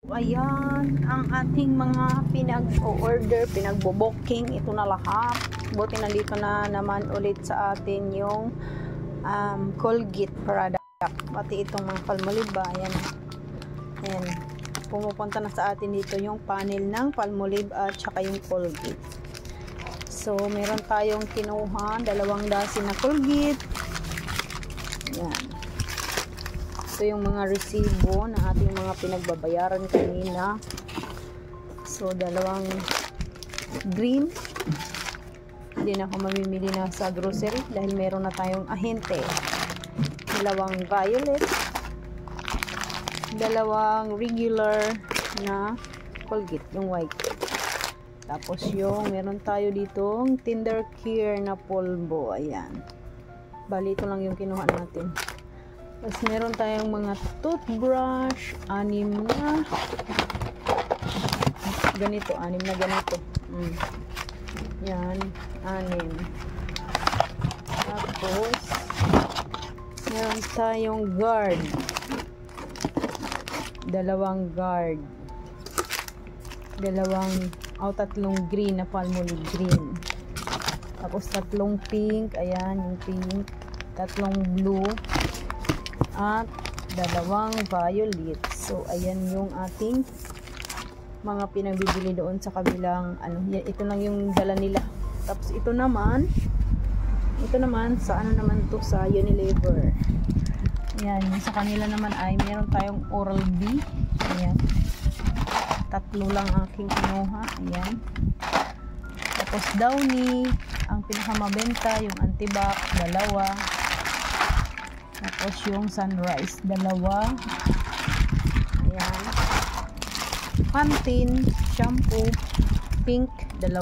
Ayan, ang ating mga pinag-order, pinagbo-booking, ito na lahat. Buti nandito na naman ulit sa atin yung Colgate product. Pati itong mga Palmolive, ayan. Ayan, pumupunta na sa atin dito yung panel ng Palmolive at saka yung Colgate. So, meron tayong kinuha, 2 dasin na Colgate. Ayan. Ito yung mga resibo ng ating mga pinagbabayaran kanina. So, 2 green. Hindi na ako mamimili na sa grocery dahil meron na tayong ahente. 2 violet. 2 regular na Colgate, yung white. Tapos yung meron tayo ditong Tender Care na polvo. Ayan. Bali, ito lang yung kinuha natin. Tapos meron tayong mga toothbrush, 6 na ganito, 6 na ganito. Yan, 6. Tapos meron tayong guard, 2 guard, 3 green na Palmolive green. Tapos 3 pink, ayan yung pink, 3 blue, at 2 violet. So, ayan yung ating mga pinagbibili doon sa kabilang, ito lang yung dala nila. Tapos, ito naman, sa to, sa Unilever. Ayan, sa kanila naman ay meron tayong Oral-B. Ayan. 3 lang aking kinuha. Ayan. Tapos, Downy, ang pinakamabenta, yung Antibac, 2. Tapos yung Sunrise, 2. Ayan. Pantene shampoo, pink, 2.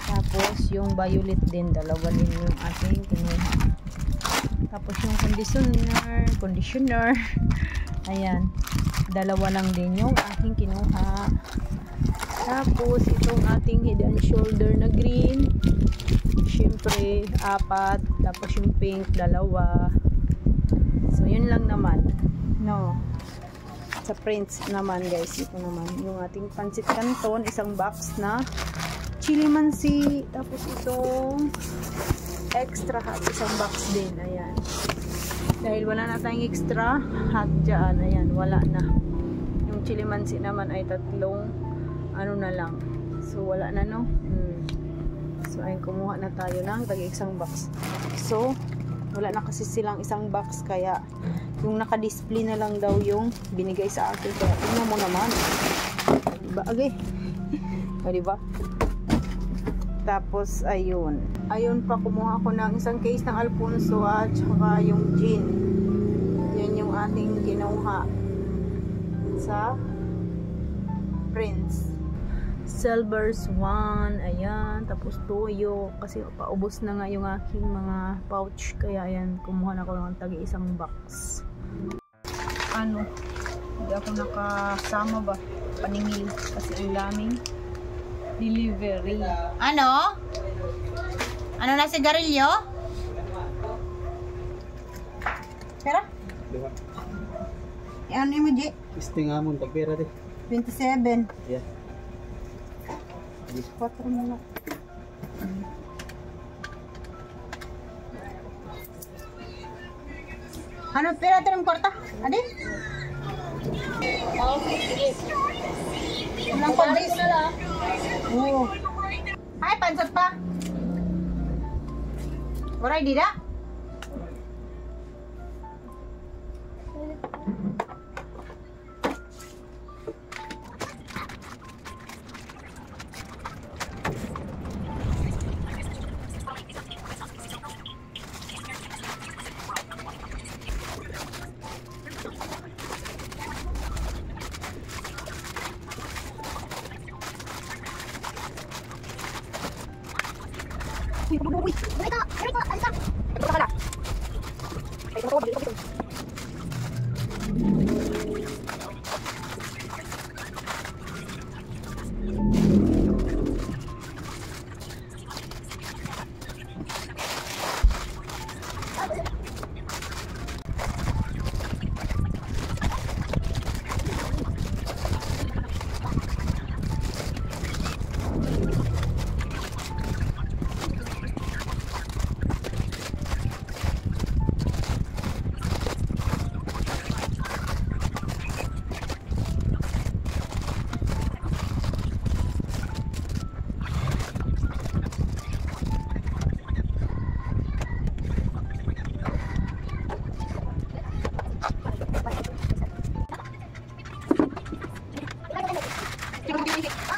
Tapos yung violet din, 2 din yung ating kinuha. Tapos yung conditioner. Ayan. 2 lang din yung aking kinuha. Tapos itong ating Head and Shoulder na green, syempre 4. Tapos yung pink, 2. So yun lang naman, no. Sa prints naman guys, ito naman yung ating pancit canton, 1 box na chili mansi. Tapos itong extra hot, 1 box din. Ayan, dahil wala na tayong extra hot dyan, ayan, wala na. Yung chili mansi naman ay 3 na lang. So wala na, no. So ayun, kumuha na tayo ng tag-1 box. So wala na kasi silang 1 box, kaya yung naka-display na lang daw yung binigay sa akin. Kaya tingnan mo naman, diba, agay? O, diba? Tapos ayun pa, kumuha ko ng 1 case ng Alfonso at saka yung gin. Yan yung ating kinuha sa Prince Silvers 1. Ayan. Tapos toyo, kasi paubos na nga yung aking mga pouch, kaya ayan, kumuha na ako ng tag-1 box. Hindi ako nakasama ba paningil kasi ang daming delivery. Ano na sigarilyo? Pera? Ano yung muji? Istingamon tagpera di 27. Yeah. 4 na lang. Ano pera ito ng kwarta? Adi? Walang pabis na lang. Oo. Ay, pansot pa. Waray dida? Pinadol.